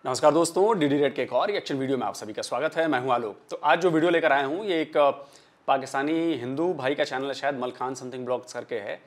नमस्कार दोस्तों, DD red के एक और रिएक्शन वीडियो में आप सभी का स्वागत है। मैं हूं आलोक। तो आज जो वीडियो लेकर आया हूं ये एक पाकिस्तानी हिंदू भाई का चैनल है, शायद मलखान समथिंग ब्लॉग्स करके है,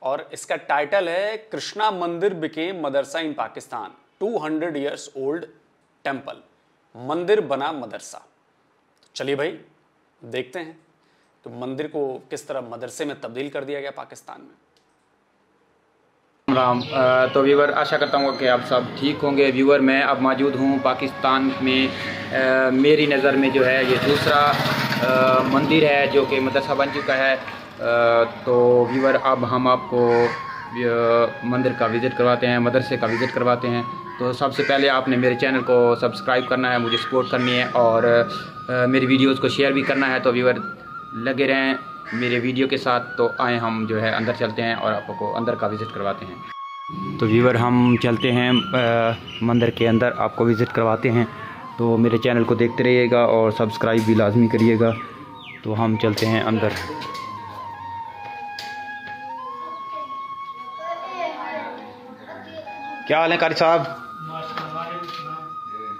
और इसका टाइटल है कृष्णा मंदिर बिकेम मदरसा इन पाकिस्तान, 200 ईयर्स ओल्ड टेम्पल, मंदिर बना मदरसा। चलिए भाई देखते हैं तो मंदिर को किस तरह मदरसे में तब्दील कर दिया गया पाकिस्तान में। राम। तो व्यूवर, आशा करता हूँ कि आप सब ठीक होंगे। व्यूवर, मैं अब मौजूद हूँ पाकिस्तान में। मेरी नज़र में जो है ये दूसरा मंदिर है जो कि मदरसा बन चुका है। तो व्यूवर, अब हम आपको मंदिर का विज़िट करवाते हैं, मदरसे का विज़िट करवाते हैं। तो सबसे पहले आपने मेरे चैनल को सब्सक्राइब करना है, मुझे सपोर्ट करनी है और मेरी वीडियोज़ को शेयर भी करना है। तो व्यूवर लगे रहें मेरे वीडियो के साथ। तो आए हम जो है अंदर चलते हैं और आपको अंदर का विज़िट करवाते हैं। तो व्यूवर, हम चलते हैं मंदिर के अंदर, आपको विज़िट करवाते हैं। तो मेरे चैनल को देखते रहिएगा और सब्सक्राइब भी लाजमी करिएगा। तो हम चलते हैं अंदर। क्या हाल है कारी साहब?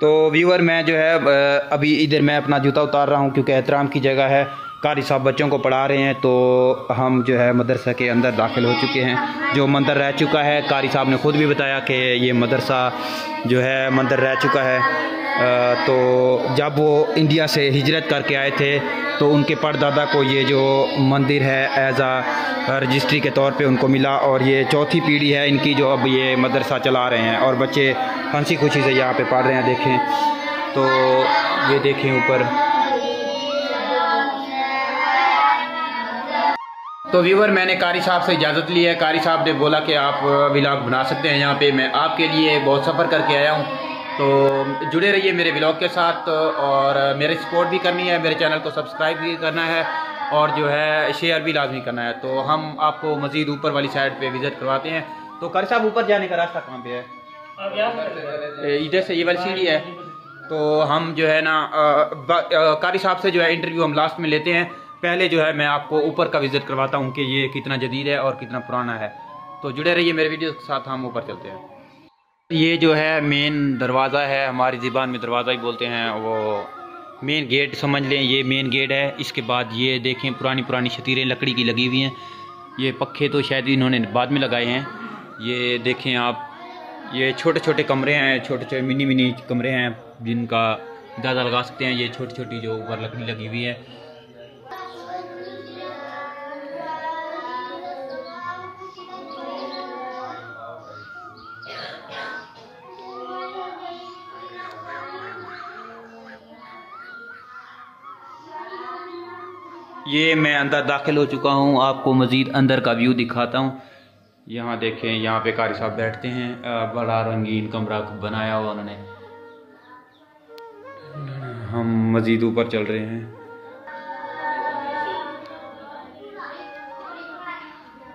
तो व्यूवर, मैं जो है अभी इधर मैं अपना जूता उतार रहा हूँ क्योंकि एहतराम की जगह है। कारी साहब बच्चों को पढ़ा रहे हैं। तो हम जो है मदरसा के अंदर दाखिल हो चुके हैं, जो मंदिर रह चुका है। कारी साहब ने ख़ुद भी बताया कि ये मदरसा जो है मंदिर रह चुका है। तो जब वो इंडिया से हिजरत करके आए थे तो उनके परदादा को ये जो मंदिर है एज आ रजिस्ट्री के तौर पे उनको मिला, और ये चौथी पीढ़ी है इनकी जो अब ये मदरसा चला रहे हैं, और बच्चे हंसी खुशी से यहाँ पे पढ़ रहे हैं। देखें तो ये देखें ऊपर। तो व्यूवर, मैंने कारी साहब से इजाज़त ली है। कारी साहब ने बोला कि आप व्लॉग बना सकते हैं यहाँ पे। मैं आपके लिए बहुत सफ़र करके आया हूँ। तो जुड़े रहिए मेरे व्लॉग के साथ और मेरे सपोर्ट भी करनी है, मेरे चैनल को सब्सक्राइब भी करना है और जो है शेयर भी लाजमी करना है। तो हम आपको मज़ीद ऊपर वाली साइड पे विज़िट करवाते हैं। तो कारी साहब, ऊपर जाने का रास्ता कहाँ पे है? इधर से ये वाली सीढ़ी है। तो हम जो है ना कारी साहब से जो है इंटरव्यू हम लास्ट में लेते हैं। पहले जो है मैं आपको ऊपर का विज़िट करवाता हूँ कि ये कितना जदीद है और कितना पुराना है। तो जुड़े रहिए मेरे वीडियो के साथ, हम ऊपर चलते हैं। ये जो है मेन दरवाज़ा है, हमारी ज़बान में दरवाज़ा ही बोलते हैं, वो मेन गेट समझ लें। ये मेन गेट है। इसके बाद ये देखें पुरानी पुरानी शतीरें लकड़ी की लगी हुई हैं। ये पक्खे तो शायद इन्होंने बाद में लगाए हैं। ये देखें आप, ये छोटे छोटे कमरे हैं, छोटे छोटे मिनी मिनी कमरे हैं जिनका अंदाज़ा लगा सकते हैं। ये छोटी छोटी जो ऊपर लकड़ी लगी हुई है। ये मैं अंदर दाखिल हो चुका हूँ, आपको मज़ीद अंदर का व्यू दिखाता हूँ। यहाँ देखें, यहाँ पे कारी साहब बैठते हैं। बड़ा रंगीन कमरा बनाया हुआ उन्होंने। हम मज़ीद ऊपर चल रहे हैं।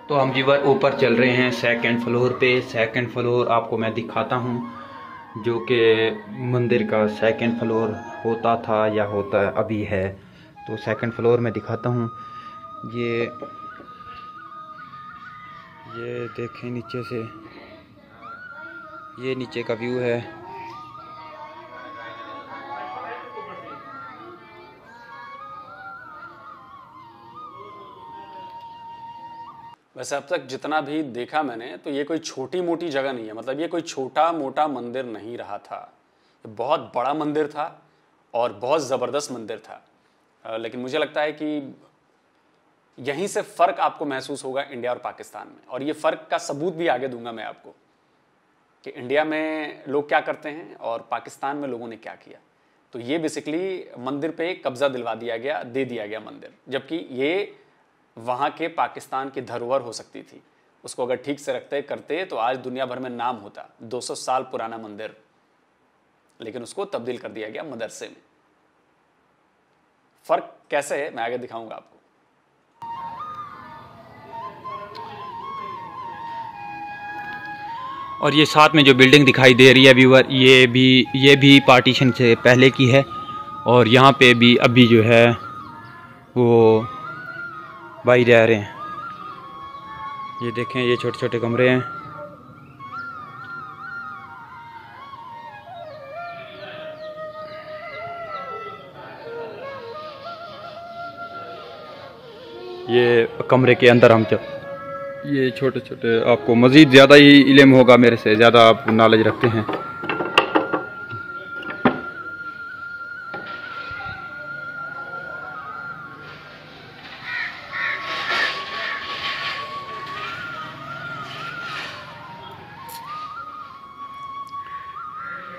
तो हम जीवर ऊपर चल रहे हैं सेकंड फ्लोर पे। सेकंड फ्लोर आपको मैं दिखाता हूँ, जो कि मंदिर का सेकंड फ्लोर होता था या होता अभी है। तो सेकंड फ्लोर में दिखाता हूँ। ये देखें नीचे से, ये नीचे का व्यू है। वैसे अब तक जितना भी देखा मैंने तो ये कोई छोटी मोटी जगह नहीं है, मतलब ये कोई छोटा मोटा मंदिर नहीं रहा था। ये बहुत बड़ा मंदिर था और बहुत ज़बरदस्त मंदिर था। लेकिन मुझे लगता है कि यहीं से फ़र्क आपको महसूस होगा इंडिया और पाकिस्तान में, और ये फ़र्क का सबूत भी आगे दूंगा मैं आपको कि इंडिया में लोग क्या करते हैं और पाकिस्तान में लोगों ने क्या किया। तो ये बेसिकली मंदिर पे कब्ज़ा दिलवा दिया गया, दे दिया गया मंदिर, जबकि ये वहाँ के पाकिस्तान की धरोहर हो सकती थी। उसको अगर ठीक से रखते करते तो आज दुनिया भर में नाम होता। 200 साल पुराना मंदिर, लेकिन उसको तब्दील कर दिया गया मदरसे में। फ़र्क कैसे है मैं आगे दिखाऊंगा आपको। और ये साथ में जो बिल्डिंग दिखाई दे रही है व्यूअर, ये भी पार्टीशन से पहले की है। और यहाँ पे भी अभी जो है वो भाई रह रहे हैं। ये देखें, ये छोटे छोटे कमरे हैं। ये कमरे के अंदर हम ये छोटे छोटे, आपको मज़ीद ज़्यादा ही इल्म होगा, मेरे से ज़्यादा आप नॉलेज रखते हैं।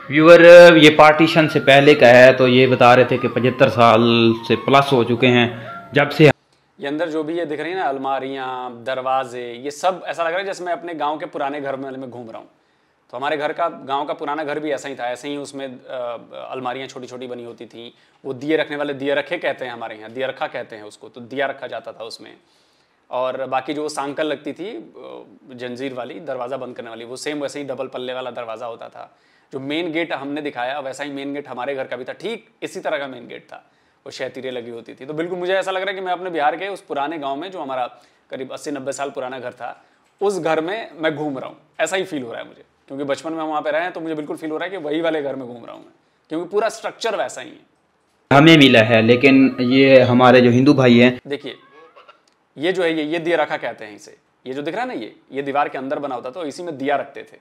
व्यूअर, ये पार्टीशन से पहले का है, तो ये बता रहे थे कि 75 साल से प्लस हो चुके हैं जब से। ये अंदर जो भी ये दिख रही है ना, अलमारियाँ, दरवाजे, ये सब ऐसा लग रहा है जैसे मैं अपने गांव के पुराने घर में घूम रहा हूँ। तो हमारे घर का, गांव का पुराना घर भी ऐसा ही था, ऐसे ही उसमें अलमारियाँ छोटी छोटी बनी होती थी। वो दिए रखने वाले, दिए रखे कहते हैं हमारे यहाँ, दिया रखा कहते हैं उसको, तो दिया रखा जाता था उसमें। और बाकी जो सांकल लगती थी जंजीर वाली, दरवाज़ा बंद करने वाली, वो सेम वैसे ही डबल पल्ले वाला दरवाज़ा होता था। जो मेन गेट हमने दिखाया वैसा ही मेन गेट हमारे घर का भी था, ठीक इसी तरह का मेन गेट था, वो शहतीरें लगी होती थी। तो बिल्कुल मुझे ऐसा लग रहा है कि मैं अपने बिहार के उस पुराने गांव में, जो हमारा करीब 80-90 साल पुराना घर था, उस घर में मैं घूम रहा हूँ। ऐसा ही फील हो रहा है मुझे, क्योंकि बचपन में वहाँ पे रहे हैं, तो मुझे बिल्कुल फील हो रहा है कि वही वाले घर में घूम रहा हूँ मैं, क्योंकि पूरा स्ट्रक्चर वैसा ही है। हमें मिला है, लेकिन ये हमारे जो हिंदू भाई हैं, देखिए ये जो है, ये दिया रखा कहते हैं इसे। ये जो दिख रहा है ना, ये दीवार के अंदर बना होता था, तो इसी में दिया रखते थे,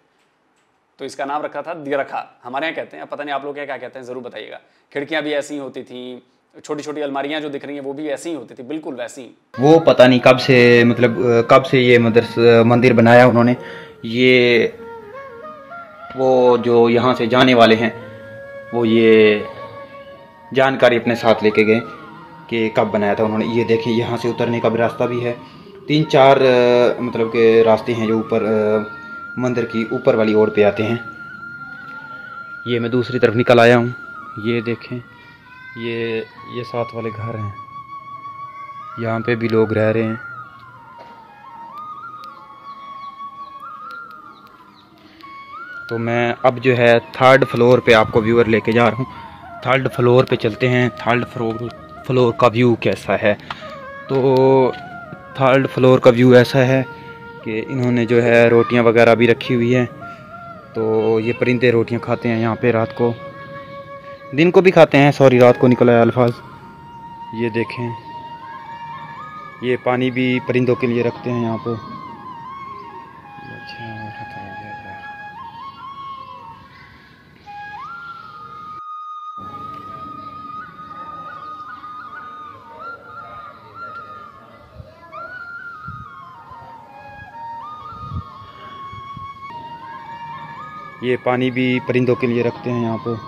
तो इसका नाम रखा था दिया रखा, हमारे यहाँ कहते हैं। पता नहीं आप लोग क्या कहते हैं, जरूर बताइएगा। खिड़कियां भी ऐसी ही होती थी, छोटी छोटी अलमारियां जो दिख रही हैं वो भी ऐसी ही होती थी, बिल्कुल वैसी। वो पता नहीं कब से, मतलब कब से ये मंदिर बनाया उन्होंने। ये वो जो यहाँ से जाने वाले हैं, वो ये जानकारी अपने साथ लेके गए कि कब बनाया था उन्होंने। ये देखिए, यहाँ से उतरने का भी रास्ता भी है। 3-4 मतलब के रास्ते हैं जो ऊपर मंदिर की ऊपर वाली ओर पे आते हैं। ये मैं दूसरी तरफ निकल आया हूँ। ये देखें, ये साथ वाले घर हैं, यहाँ पे भी लोग रह रहे हैं। तो मैं अब जो है 3rd फ्लोर पे आपको व्यूअर लेके जा रहा हूँ। 3rd फ्लोर पे चलते हैं। 3rd फ्लोर का व्यू कैसा है? तो 3rd फ्लोर का व्यू ऐसा है कि इन्होंने जो है रोटियां वगैरह भी रखी हुई है। तो ये परिंदे रोटियां खाते हैं यहाँ पे, रात को, दिन को भी खाते हैं, सॉरी रात को निकला है अल्फाज। ये देखें, ये पानी भी परिंदों के लिए रखते हैं यहाँ पे। ये पानी भी परिंदों के लिए रखते हैं यहाँ पे।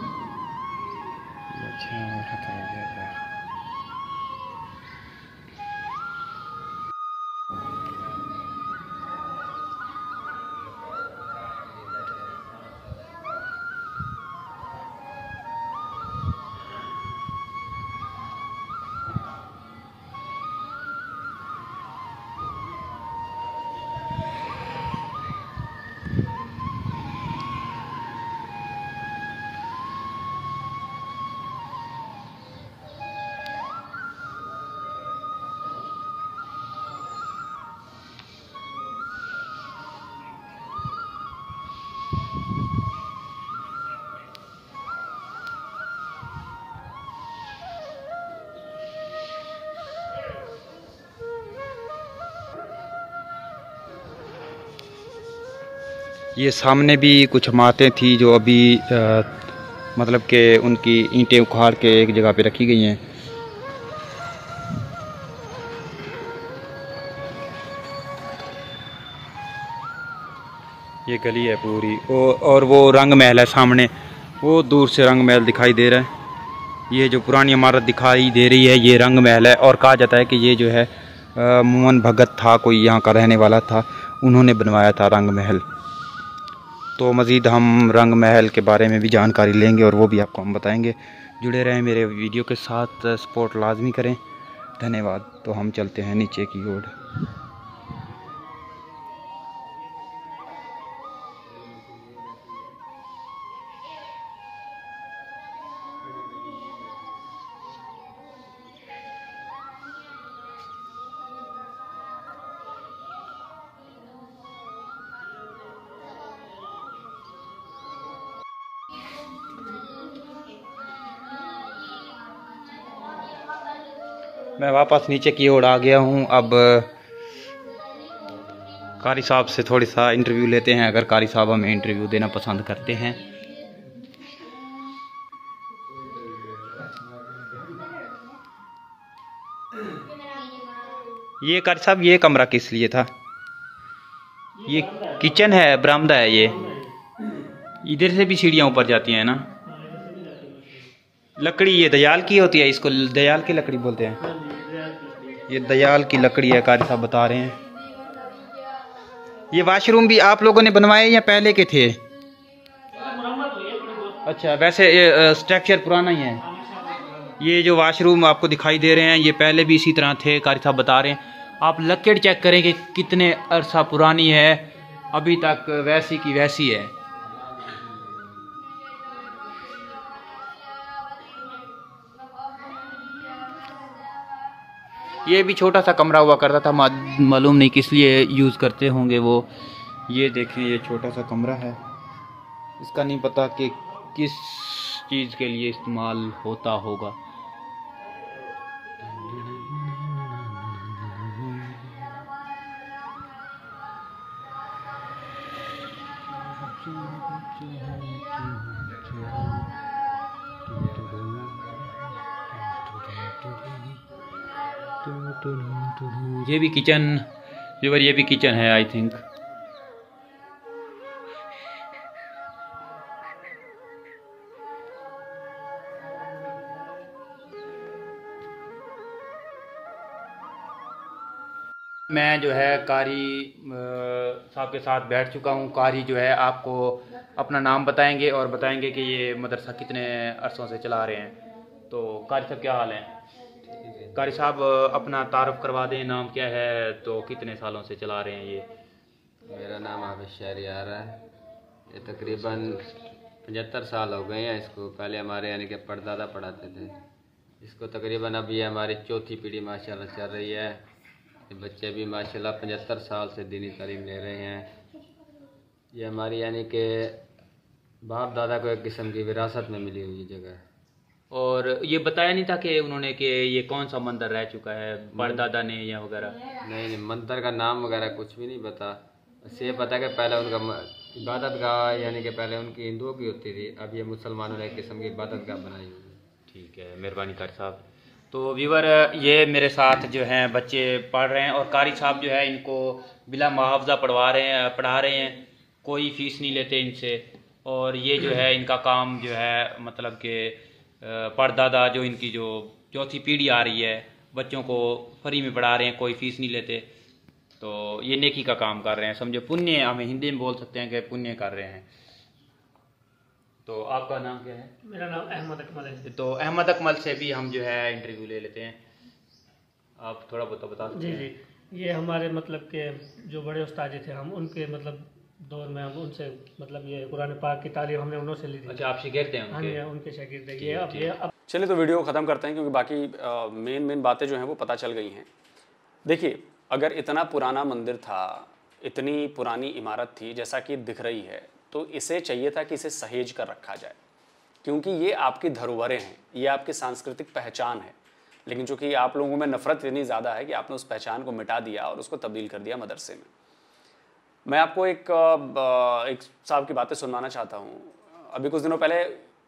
ये सामने भी कुछ इमारतें थी जो अभी मतलब कि उनकी ईंटें उखाड़ के एक जगह पे रखी गई हैं। ये गली है पूरी, और वो रंग महल है सामने, वो दूर से रंग महल दिखाई दे रहा है। ये जो पुरानी इमारत दिखाई दे रही है, ये रंग महल है। और कहा जाता है कि ये जो है मोहन भगत था, कोई यहाँ का रहने वाला था, उन्होंने बनवाया था रंग महल। तो मज़ीद हम रंग महल के बारे में भी जानकारी लेंगे और वो भी आपको हम बताएंगे। जुड़े रहें मेरे वीडियो के साथ, सपोर्ट लाजमी करें। धन्यवाद। तो हम चलते हैं नीचे की ओर। मैं वापस नीचे की ओर आ गया हूँ। अब कारी साहब से थोड़ी सा इंटरव्यू लेते हैं, अगर कारी साहब हमें इंटरव्यू देना पसंद करते हैं। ये कारी साहब, ये कमरा किस लिए था? ये किचन है, बरामदा है ये? इधर से भी सीढ़ियाँ ऊपर जाती हैं ना? लकड़ी ये दयाल की होती है, इसको दयाल की लकड़ी बोलते हैं। ये दयाल की लकड़ी है, कारी साहब बता रहे हैं। ये वाशरूम भी आप लोगों ने बनवाए या पहले के थे? अच्छा, वैसे ये स्ट्रक्चर पुराना ही है। ये जो वाशरूम आपको दिखाई दे रहे हैं ये पहले भी इसी तरह थे, कारी साहब बता रहे हैं। आप लकड़ चेक करें कि कितने अरसा पुरानी है, अभी तक वैसी की वैसी है। ये भी छोटा सा कमरा हुआ करता था, मालूम नहीं किस लिए यूज़ करते होंगे वो। ये देखें, ये छोटा सा कमरा है, इसका नहीं पता कि किस चीज़ के लिए इस्तेमाल होता होगा। ये भी किचन, ये भी किचन है आई थिंक। मैं जो है कारी साहब के साथ बैठ चुका हूँ। कारी जो है आपको अपना नाम बताएंगे और बताएंगे कि ये मदरसा कितने अरसों से चला रहे हैं। तो कारी साहब क्या हाल है? कारी साहब अपना तारुफ करवा दें, नाम क्या है, तो कितने सालों से चला रहे हैं ये? मेरा नाम हाफिज शहरियार है। ये तकरीबन 75 साल हो गए हैं इसको। पहले हमारे यानी कि परदादा पढ़ाते थे इसको। तकरीबन अब ये हमारी चौथी पीढ़ी माशाल्लाह चल रही है। ये बच्चे भी माशाल्लाह 75 साल से दीनी तालीम ले रहे हैं। ये हमारी यानी कि बाप दादा को एक किस्म की विरासत में मिली हुई जगह है। और ये बताया नहीं था कि उन्होंने कि ये कौन सा मंदिर रह चुका है, परदादा ने या वगैरह? नहीं, मंदिर का नाम वगैरह कुछ भी नहीं पता। बस ये पता कि पहले उनका इबादत गाह यानी कि पहले उनकी हिंदुओं की होती थी, अब ये मुसलमानों ने एक किस्म की इबादत गाह बनाई हुई है। ठीक है, मेहरबानी कारी साहब। तो व्यूवर, ये मेरे साथ जो हैं बच्चे पढ़ रहे हैं और कारी साहब जो है इनको बिला मुआवजा पढ़ा रहे हैं, कोई फ़ीस नहीं लेते इनसे। और ये जो है इनका काम जो है मतलब कि परदादा जो इनकी जो चौथी पीढ़ी आ रही है, बच्चों को फ्री में पढ़ा रहे हैं, कोई फ़ीस नहीं लेते। तो ये नेकी का काम कर रहे हैं, समझो पुण्य, हमें हिंदी में बोल सकते हैं कि पुण्य कर रहे हैं। तो आपका नाम क्या है? मेरा नाम अहमद अकमल है। तो अहमद अकमल से भी हम जो है इंटरव्यू ले लेते हैं। आप थोड़ा बहुत बता सकते हैं? जी, ये हमारे मतलब के जो बड़े उस्ताद थे, हम उनके मतलब दौर में हम उनसे मतलब ये कुरान पाक की तालीम हमने उन्होंने ली थी। अच्छा, आप शागिर्द हैं उनके? हाँ, उनके शागिर्द हैं। ये अब चलिए तो वीडियो ख़त्म करते हैं, क्योंकि बाकी मेन बातें जो हैं वो पता चल गई हैं। देखिए, अगर इतना पुराना मंदिर था, इतनी पुरानी इमारत थी जैसा कि दिख रही है, तो इसे चाहिए था कि इसे सहेज कर रखा जाए, क्योंकि ये आपकी धरोहरें हैं, ये आपकी सांस्कृतिक पहचान है। लेकिन चूँकि आप लोगों में नफ़रत इतनी ज़्यादा है कि आपने उस पहचान को मिटा दिया और उसको तब्दील कर दिया मदरसे में। मैं आपको एक साहब की बातें सुनवाना चाहता हूँ। अभी कुछ दिनों पहले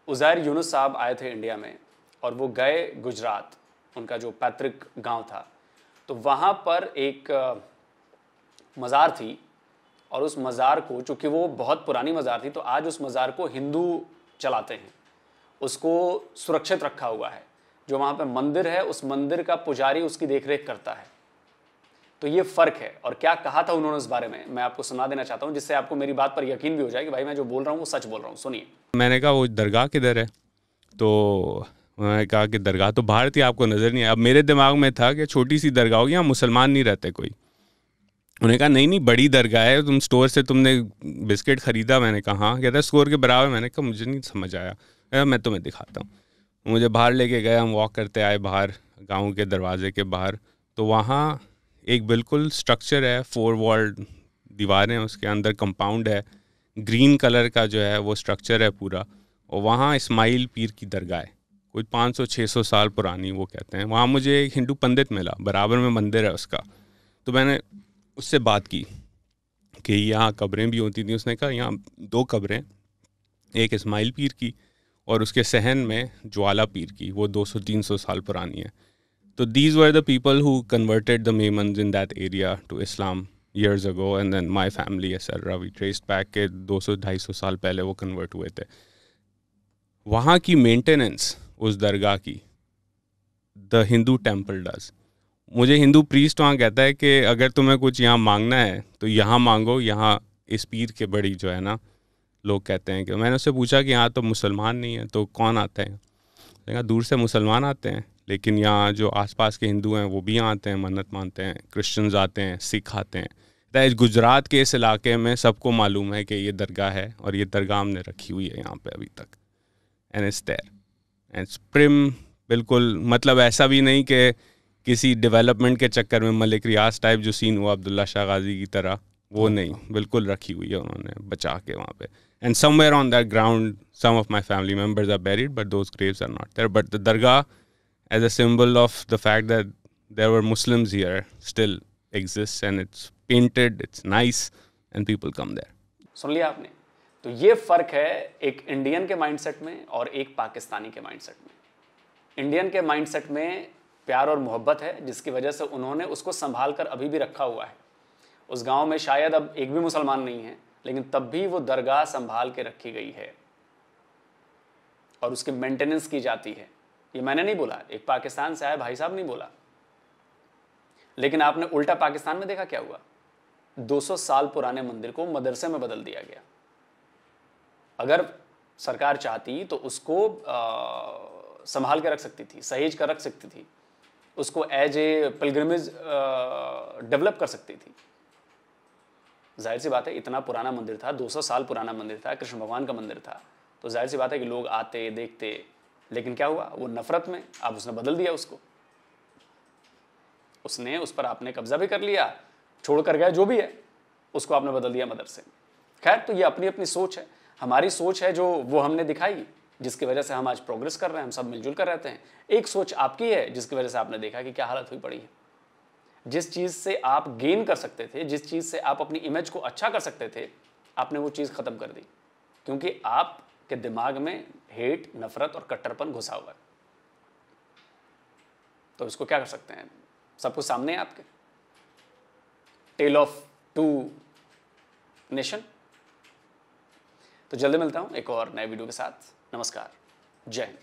उज़ैर यूनुस साहब आए थे इंडिया में, और वो गए गुजरात, उनका जो पैतृक गांव था, तो वहाँ पर एक मज़ार थी। और उस मज़ार को, चूँकि वो बहुत पुरानी मज़ार थी, तो आज उस मज़ार को हिंदू चलाते हैं, उसको सुरक्षित रखा हुआ है। जो वहाँ पे मंदिर है, उस मंदिर का पुजारी उसकी देखरेख करता है। तो ये फ़र्क है। और क्या कहा था उन्होंने इस बारे में, मैं आपको सुना देना चाहता हूँ, जिससे आपको मेरी बात पर यकीन भी हो जाए कि भाई मैं जो बोल रहा हूँ वो सच बोल रहा हूँ। सुनिए। मैंने कहा वो दरगाह किधर है, तो उन्होंने कहा कि दरगाह तो बाहर थी, आपको नज़र नहीं आया। अब मेरे दिमाग में था कि छोटी सी दरगाह होगी, यहाँ मुसलमान नहीं रहते कोई। उन्होंने कहा नहीं बड़ी दरगाह है, तुम स्टोर से तुमने बिस्किट ख़रीदा? मैंने कहा हाँ। कहता है स्टोर के बराबर। मैंने कहा मुझे नहीं समझ आया। कहता मैं तुम्हें दिखाता हूँ। मुझे बाहर लेके गए, हम वॉक करते आए बाहर गाँव के दरवाजे के बाहर, तो वहाँ एक बिल्कुल स्ट्रक्चर है, 4 वॉल दीवारें, उसके अंदर कंपाउंड है, ग्रीन कलर का जो है वो स्ट्रक्चर है पूरा। और वहाँ इस्माइल पीर की दरगाह है, कुछ 500-600 साल पुरानी वो कहते हैं। वहाँ मुझे एक हिंदू पंडित मिला, बराबर में मंदिर है उसका। तो मैंने उससे बात की कि यहाँ कब्रें भी होती थी। उसने कहा यहाँ 2 कब्रें, एक इस्माइल पीर की और उसके सहन में ज्वाला पीर की, वो 200-300 साल पुरानी है। तो these were the people who converted the Memons in that area to Islam years ago, and then my family etc. we traced back के 200-250 साल पहले वो convert हुए थे। वहाँ की मेंटेनेंस उस दरगाह की द हिंदू टेम्पल डज। मुझे हिंदू प्रीस्ट वहाँ कहता है कि अगर तुम्हें कुछ यहाँ मांगना है तो यहाँ मांगो, यहाँ इस पीर के बड़ी जो है ना, लोग कहते हैं कि मैंने उससे पूछा कि यहाँ तो मुसलमान नहीं है तो कौन आता है? देखा दूर से मुसलमान आते हैं, लेकिन यहाँ जो आसपास के हिंदू हैं वो भी यहाँ आते हैं, मन्नत मानते हैं, क्रिश्चियंस आते हैं, सिख आते हैं। इस गुजरात के इस इलाके में सबको मालूम है कि ये दरगाह है और ये दरगाह हमने रखी हुई है यहाँ पे अभी तक। And it's there and prim, बिल्कुल मतलब ऐसा भी नहीं कि किसी डेवलपमेंट के चक्कर में मलिक रियाज टाइप जो सीन हुआ अब्दुल्ला शाह गाजी की तरह, वो नहीं, बिल्कुल रखी हुई है उन्होंने बचा के वहाँ पे। And somewhere on that ground some of my family members are buried but those graves are not there, but the dargah as a symbol of the fact that there were Muslims here still exists, and it's painted, it's nice, and people come there. सुन लिया आपने? तो ये फर्क है एक Indian के mindset में और एक पाकिस्तानी के माइंडसेट में। इंडियन के माइंडसेट में प्यार और मोहब्बत है, जिसकी वजह से उन्होंने उसको संभाल कर अभी भी रखा हुआ है। उस गांव में शायद अब एक भी मुसलमान नहीं है, लेकिन तब भी वो दरगाह संभाल के रखी गई है और उसकी मेंटेनेंस की जाती है। ये मैंने नहीं बोला, एक पाकिस्तान से आए भाई साहब नहीं बोला। लेकिन आपने उल्टा पाकिस्तान में देखा क्या हुआ? 200 साल पुराने मंदिर को मदरसे में बदल दिया गया। अगर सरकार चाहती तो उसको संभाल के रख सकती थी, सहेज कर रख सकती थी, उसको एज ए पिलग्रिमेज डेवलप कर सकती थी। जाहिर सी बात है, इतना पुराना मंदिर था, 200 साल पुराना मंदिर था, कृष्ण भगवान का मंदिर था, तो जाहिर सी बात है कि लोग आते देखते। लेकिन क्या हुआ? वो नफरत में अब उसने बदल दिया उसको, उसने उस पर आपने कब्जा भी कर लिया, छोड़ कर गया जो भी है, उसको आपने बदल दिया मदरसे। खैर, तो ये अपनी अपनी सोच है। हमारी सोच है जो वो हमने दिखाई, जिसकी वजह से हम आज प्रोग्रेस कर रहे हैं, हम सब मिलजुल कर रहते हैं। एक सोच आपकी है जिसकी वजह से आपने देखा कि क्या हालत हुई पड़ी है। जिस चीज़ से आप गेन कर सकते थे, जिस चीज़ से आप अपनी इमेज को अच्छा कर सकते थे, आपने वो चीज़ ख़त्म कर दी, क्योंकि आपके दिमाग में हेट, नफरत और कट्टरपन घुसा हुआ है। तो इसको क्या कर सकते हैं? सब कुछ सामने है आपके। Tale of 2 nation. तो जल्दी मिलता हूं एक और नए वीडियो के साथ। नमस्कार, जय हिंद।